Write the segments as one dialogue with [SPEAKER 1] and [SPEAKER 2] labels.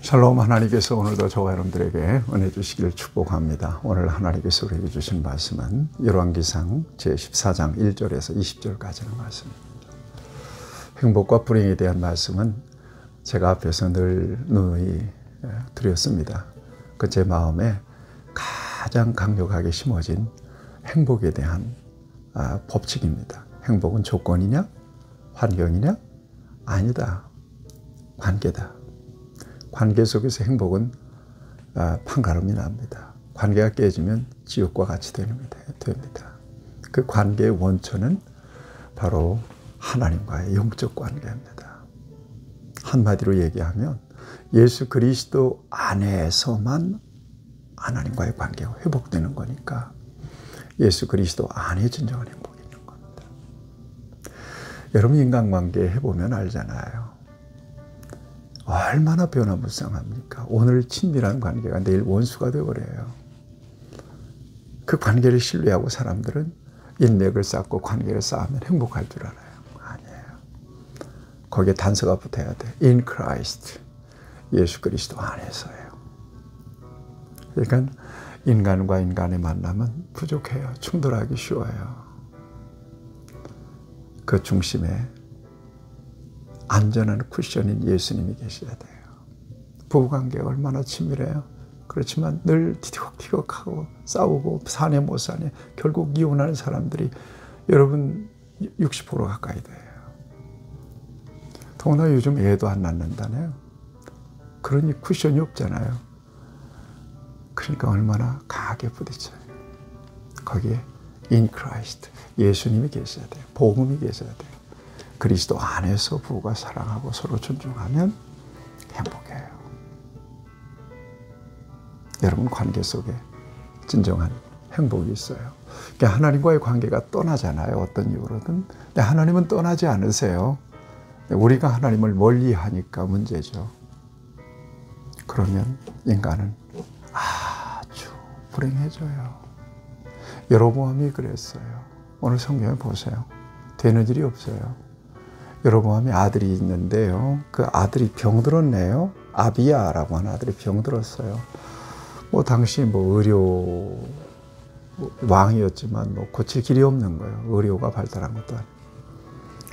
[SPEAKER 1] 샬롬. 하나님께서 오늘도 저와 여러분들에게 은혜 주시기를 축복합니다. 오늘 하나님께서 우리에게 주신 말씀은 열왕기상 제14장 1절에서 20절까지 는 말씀입니다. 행복과 불행에 대한 말씀은 제가 앞에서 늘 누누이 드렸습니다. 그 제 마음에 가장 강력하게 심어진 행복에 대한 법칙입니다. 행복은 조건이냐? 환경이냐? 아니다. 관계다. 관계 속에서 행복은 판가름이 납니다. 관계가 깨지면 지옥과 같이 됩니다. 그 관계의 원천은 바로 하나님과의 영적 관계입니다. 한마디로 얘기하면 예수 그리스도 안에서만 하나님과의 관계가 회복되는 거니까 예수 그리스도 안에 진정한 행복이 있는 겁니다. 여러분 인간관계 해보면 알잖아요. 얼마나 변화무쌍합니까? 오늘 친밀한 관계가 내일 원수가 되어버려요. 그 관계를 신뢰하고 사람들은 인맥을 쌓고 관계를 쌓으면 행복할 줄 알아요. 아니에요. 거기에 단서가 붙어야 돼. In Christ. 예수 그리스도 안에서예요. 그러니까 인간과 인간의 만남은 부족해요. 충돌하기 쉬워요. 그 중심에 안전한 쿠션인 예수님이 계셔야 돼요. 부부관계가 얼마나 친밀해요. 그렇지만 늘 티격태격하고 싸우고 사내 못 사내 결국 이혼하는 사람들이 여러분 60% 가까이 돼요. 더구나 요즘 애도 안 낳는다네요. 그러니 쿠션이 없잖아요. 그러니까 얼마나 강하게 부딪혀요. 거기에 In Christ 예수님이 계셔야 돼요. 복음이 계셔야 돼요. 그리스도 안에서 부부가 사랑하고 서로 존중하면 행복해요. 여러분 관계 속에 진정한 행복이 있어요. 그러니까 하나님과의 관계가 떠나잖아요. 어떤 이유로든. 근데 하나님은 떠나지 않으세요. 우리가 하나님을 멀리하니까 문제죠. 그러면 인간은 아주 불행해져요. 여로보암이 그랬어요. 오늘 성경에 보세요. 되는 일이 없어요. 여로보암이 아들이 있는데요. 그 아들이 병들었네요. 아비야라고 하는 아들이 병들었어요. 당시 의료 왕이었지만 고칠 길이 없는 거예요. 의료가 발달한 것도 아니고.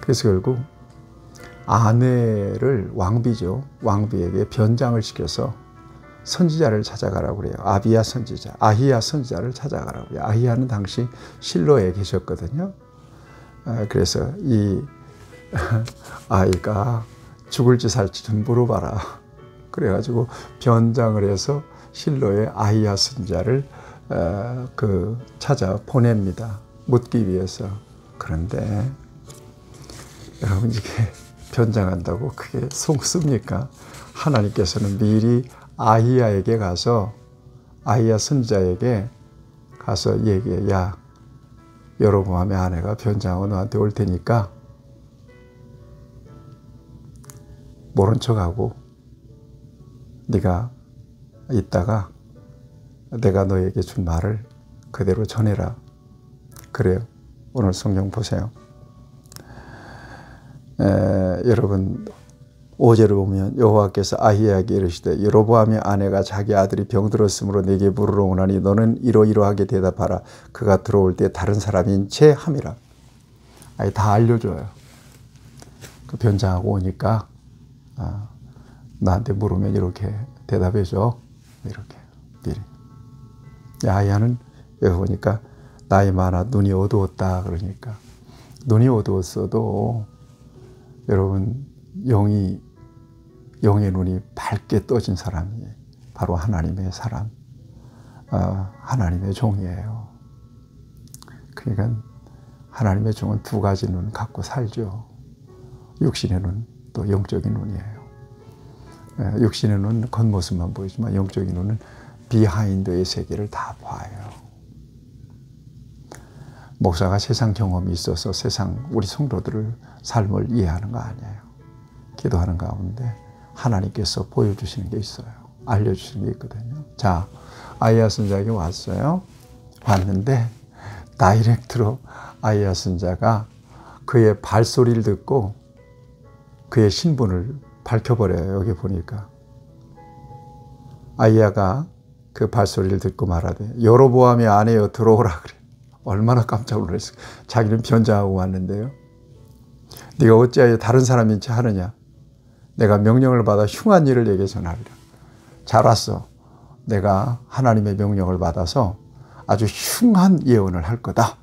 [SPEAKER 1] 그래서 결국 아내를 왕비죠. 왕비에게 변장을 시켜서 선지자를 찾아가라고 그래요. 아비야 선지자, 아히야 선지자를 찾아가라고 그래요. 아히야는 당시 실로에 계셨거든요. 그래서 이 아이가 죽을지 살지 좀 물어봐라. 그래가지고 변장을 해서 실로의 아히야 선지자를 찾아 보냅니다. 묻기 위해서. 그런데 여러분 이게 변장한다고 그게 속습니까? 하나님께서는 미리 아히야에게 가서 아히야 선지자에게 가서 얘기해. 야, 여로보암의 아내가 변장하고 너한테 올 테니까 모른 척하고 네가 있다가 내가 너에게 준 말을 그대로 전해라. 그래요. 오늘 성경 보세요. 여러분 5절을 보면 여호와께서 아히야에게 이르시되 여로보암의 아내가 자기 아들이 병들었으므로 내게 물으러 오나니 너는 이러이러하게 대답하라. 그가 들어올 때 다른 사람인 채 함이라. 아예 다 알려줘요. 그 변장하고 오니까 나한테 물으면 이렇게 대답해줘. 이렇게 미리. 아히야는 여기 보니까 나이 많아 눈이 어두웠다. 그러니까 눈이 어두웠어도 여러분 영의 눈이 밝게 떠진 사람이 바로 하나님의 사람, 하나님의 종이에요. 그러니까 하나님의 종은 두 가지 눈 갖고 살죠. 육신의 눈, 또 영적인 눈이에요. 육신의 눈은 겉모습만 보이지만 영적인 눈은 비하인드의 세계를 다 봐요. 목사가 세상 경험이 있어서 세상 우리 성도들을 삶을 이해하는 거 아니에요. 기도하는 가운데 하나님께서 보여주시는 게 있어요. 알려주시는 게 있거든요. 자, 아히야 선지자에게 왔어요. 왔는데 다이렉트로 아히야 선지자가 그의 발소리를 듣고 그의 신분을 밝혀버려요. 여기 보니까 아이야가 그 발소리를 듣고 말하되 여로보암이 아내여 들어오라 그래. 얼마나 깜짝 놀랐어. 자기는 변장하고 왔는데요. 네가 어찌하여 다른 사람인 체 하느냐. 내가 명령을 받아 흉한 일을 내게 전하리라. 잘 왔어. 내가 하나님의 명령을 받아서 아주 흉한 예언을 할 거다.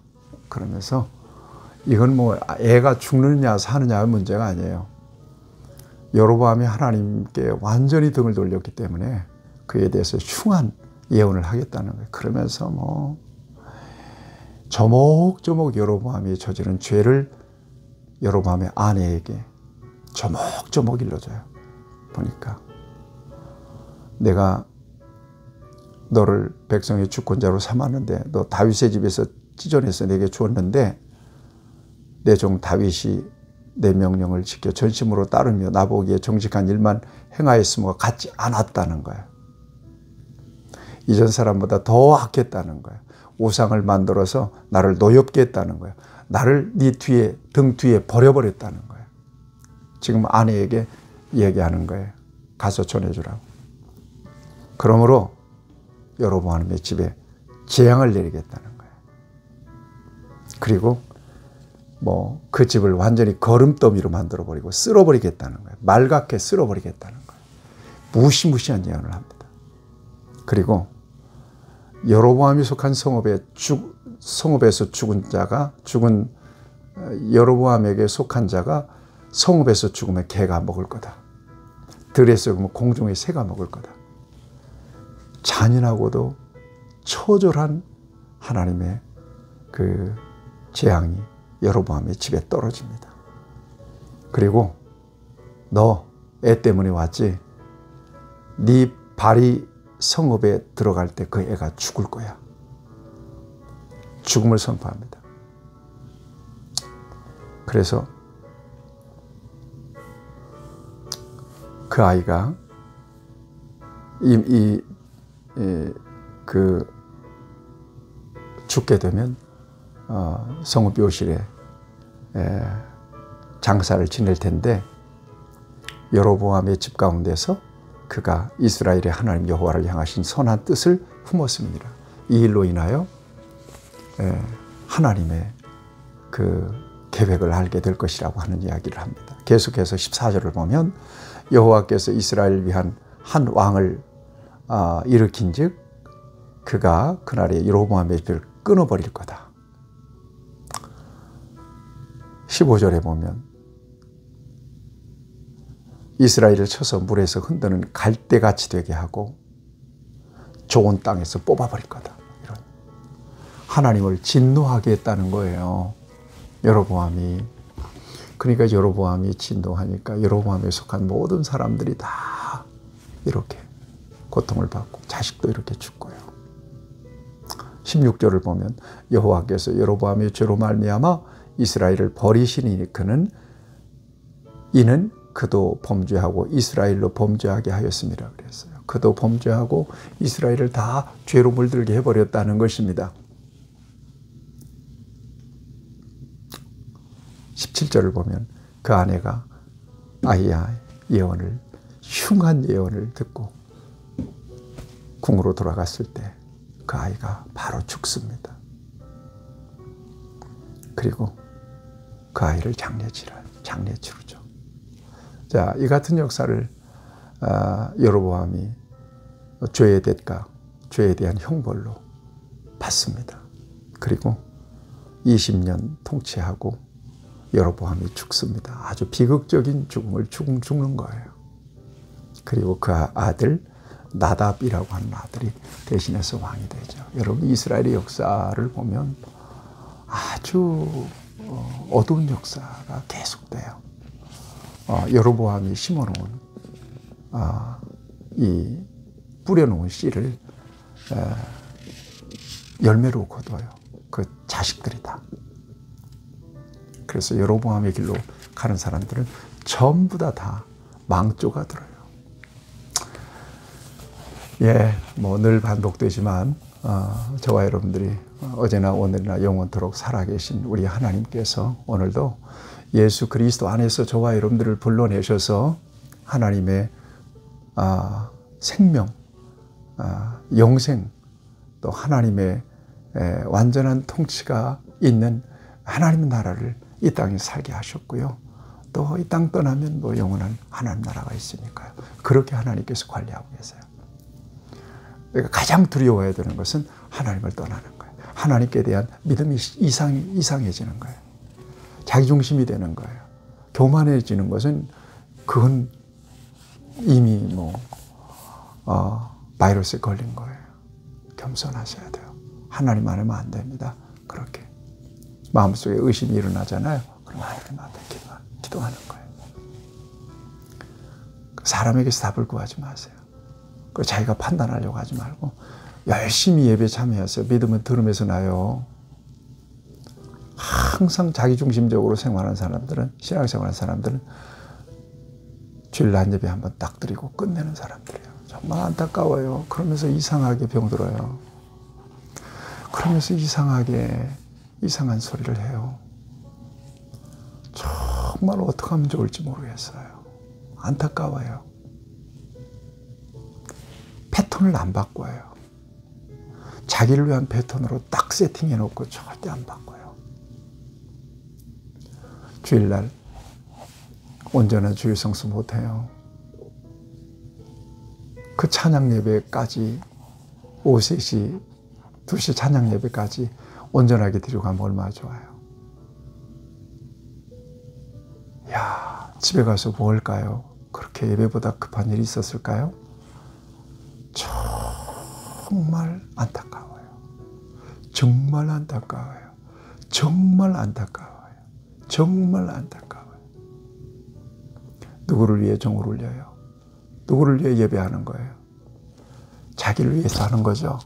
[SPEAKER 1] 그러면서 이건 뭐 애가 죽느냐 사느냐의 문제가 아니에요. 여로보암이 하나님께 완전히 등을 돌렸기 때문에 그에 대해서 흉한 예언을 하겠다는 거예요. 그러면서 뭐 조목조목 여로보암이 저지른 죄를 여로보암의 아내에게 조목조목 일러줘요. 보니까 내가 너를 백성의 주권자로 삼았는데 너 다윗의 집에서 찢어내서 내게 주었는데 내 종 다윗이 내 명령을 지켜 전심으로 따르며 나보기에 정직한 일만 행하였음과 같지 않았다는 거예요. 이전 사람보다 더 악했다는 거예요. 우상을 만들어서 나를 노엽게 했다는 거예요. 나를 네 뒤에 등 뒤에 버려버렸다는 거예요. 지금 아내에게 얘기하는 거예요. 가서 전해주라고. 그러므로 여로보암의 집에 재앙을 내리겠다는 거예요. 그리고 뭐 그 집을 완전히 거름더미로 만들어버리고 쓸어버리겠다는 거예요. 말갛게 쓸어버리겠다는 거예요. 무시무시한 예언을 합니다. 그리고 여로보암이 속한 성읍에서 죽은 여로보암에게 속한 자가 성읍에서 죽으면 개가 먹을 거다. 들에서 죽으면 공중의 새가 먹을 거다. 잔인하고도 처절한 하나님의 그 재앙이 여로보암의 집에 떨어집니다. 그리고 너 애 때문에 왔지? 네 발이 성읍에 들어갈 때 그 애가 죽을 거야. 죽음을 선포합니다. 그래서 그 아이가 죽게 되면 성읍 묘실에 장사를 지낼 텐데 여로보암의 집 가운데서 그가 이스라엘의 하나님 여호와를 향하신 선한 뜻을 품었습니다. 이 일로 인하여 하나님의 그 계획을 알게 될 것이라고 하는 이야기를 합니다. 계속해서 14절을 보면 여호와께서 이스라엘을 위한 한 왕을 일으킨 즉 그가 그날에 여로보암의 집을 끊어버릴 거다. 15절에 보면 이스라엘을 쳐서 물에서 흔드는 갈대같이 되게 하고 좋은 땅에서 뽑아버릴 거다. 이런 하나님을 진노하게 했다는 거예요. 여로보암이. 그러니까 여로보암이 진노하니까 여로보암에 속한 모든 사람들이 다 이렇게 고통을 받고 자식도 이렇게 죽고요. 16절을 보면 여호와께서 여로보암의 죄로 말미암아 이스라엘을 버리시니 이는 그도 범죄하고 이스라엘로 범죄하게 하였습니다. 그랬어요. 그도 범죄하고 이스라엘을 다 죄로 물들게 해버렸다는 것입니다. 17절을 보면 그 아내가 아이야의 예언을 흉한 예언을 듣고 궁으로 돌아갔을 때 그 아이가 바로 죽습니다. 그리고 그 아이를 장례 치르죠. 자, 이 같은 역사를 여로보암이 죄의 대가, 죄에 대한 형벌로 받습니다. 그리고 20년 통치하고 여로보암이 죽습니다. 아주 비극적인 죽음을 죽는 거예요. 그리고 그 아들 나답이라고 하는 아들이 대신해서 왕이 되죠. 여러분 이스라엘의 역사를 보면 아주 어두운 역사가 계속돼요. 여로보암이 심어놓은 이 뿌려놓은 씨를 열매로 거둬요. 그 자식들이다. 그래서 여로보암의 길로 가는 사람들은 전부 다 망조가 들어요. 예, 뭐 늘 반복되지만 저와 여러분들이 어제나 오늘이나 영원토록 살아계신 우리 하나님께서 오늘도 예수 그리스도 안에서 저와 여러분들을 불러내셔서 하나님의 생명, 영생, 또 하나님의 완전한 통치가 있는 하나님의 나라를 이 땅에 살게 하셨고요. 또 이 땅 떠나면 뭐 영원한 하나님 나라가 있으니까요. 그렇게 하나님께서 관리하고 계세요. 그러니까 가장 두려워해야 되는 것은 하나님을 떠나는 거예요. 하나님께 대한 믿음이 이상해지는 거예요. 자기중심이 되는 거예요. 교만해지는 것은 그건 이미 바이러스에 걸린 거예요. 겸손하셔야 돼요. 하나님 안 하면 안 됩니다. 그렇게 마음속에 의심이 일어나잖아요. 그럼 하나님 앞에 기도하는 거예요. 사람에게서 답을 구하지 마세요. 자기가 판단하려고 하지 말고 열심히 예배 참여하세요. 믿음은 들음에서 나요. 항상 자기중심적으로 생활하는 사람들은, 신앙생활하는 사람들은 주일 낮 예배 한번 딱 드리고 끝내는 사람들이에요. 정말 안타까워요. 그러면서 이상하게 병들어요. 그러면서 이상한 소리를 해요. 정말 어떻게 하면 좋을지 모르겠어요. 안타까워요. 패턴을 안 바꿔요. 자기를 위한 패턴으로 딱 세팅해 놓고 절대 안 바꿔요. 주일날 온전한 주일 성수 못해요. 그 찬양 예배까지 오후 3시, 2시 찬양 예배까지 온전하게 드리고 가면 얼마나 좋아요. 야, 집에 가서 뭐 할까요? 그렇게 예배보다 급한 일이 있었을까요? 정말 안타까워요. 정말 안타까워요. 정말 안타까워요. 정말 안타까워요. 누구를 위해 종을 울려요? 누구를 위해 예배하는 거예요? 자기를 위해서 하는 거죠.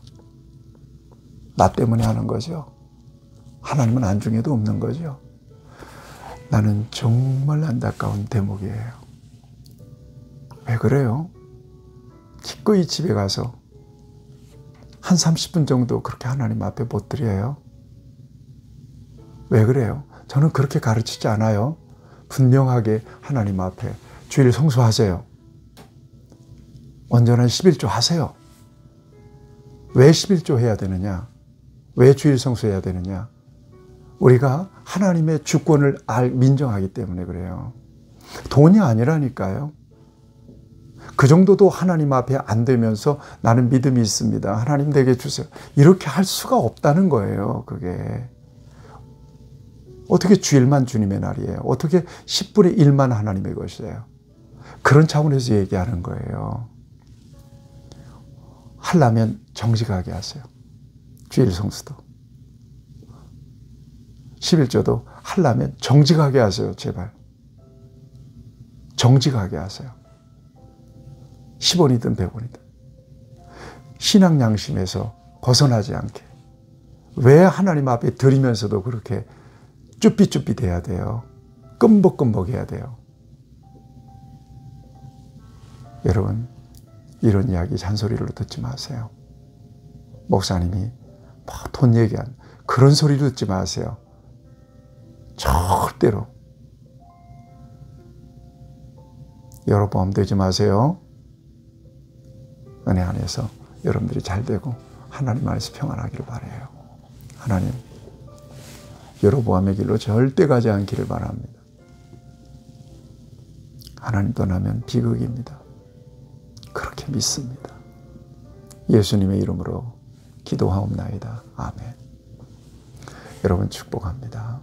[SPEAKER 1] 나 때문에 하는 거죠. 하나님은 안중에도 없는 거죠. 나는 정말 안타까운 대목이에요. 왜 그래요? 기꺼이 집에 가서 한 30분 정도 그렇게 하나님 앞에 못 드려요. 왜 그래요? 저는 그렇게 가르치지 않아요. 분명하게 하나님 앞에 주일 성수하세요. 온전한 11조 하세요. 왜 11조 해야 되느냐? 왜 주일 성수해야 되느냐? 우리가 하나님의 주권을 민정하기 때문에 그래요. 돈이 아니라니까요. 그 정도도 하나님 앞에 안 되면서 나는 믿음이 있습니다. 하나님 내게 주세요. 이렇게 할 수가 없다는 거예요. 그게. 어떻게 주일만 주님의 날이에요? 어떻게 10분의 1만 하나님의 것이에요? 그런 차원에서 얘기하는 거예요. 하려면 정직하게 하세요. 주일 성수도. 11조도 하려면 정직하게 하세요. 제발. 정직하게 하세요. 10원이든 100원이든. 신앙 양심에서 벗어나지 않게. 왜 하나님 앞에 드리면서도 그렇게 쭈삣쭈삣 해야 돼요? 끔벅끔벅 해야 돼요. 여러분, 이런 이야기 잔소리를 듣지 마세요. 목사님이 돈 얘기한 그런 소리 듣지 마세요. 절대로. 여러분 되지 마세요. 은혜 안에서 여러분들이 잘 되고 하나님 안에서 평안하기를 바라요. 하나님, 여로보암의 길로 절대 가지 않기를 바랍니다. 하나님 떠나면 비극입니다. 그렇게 믿습니다. 예수님의 이름으로 기도하옵나이다. 아멘. 여러분 축복합니다.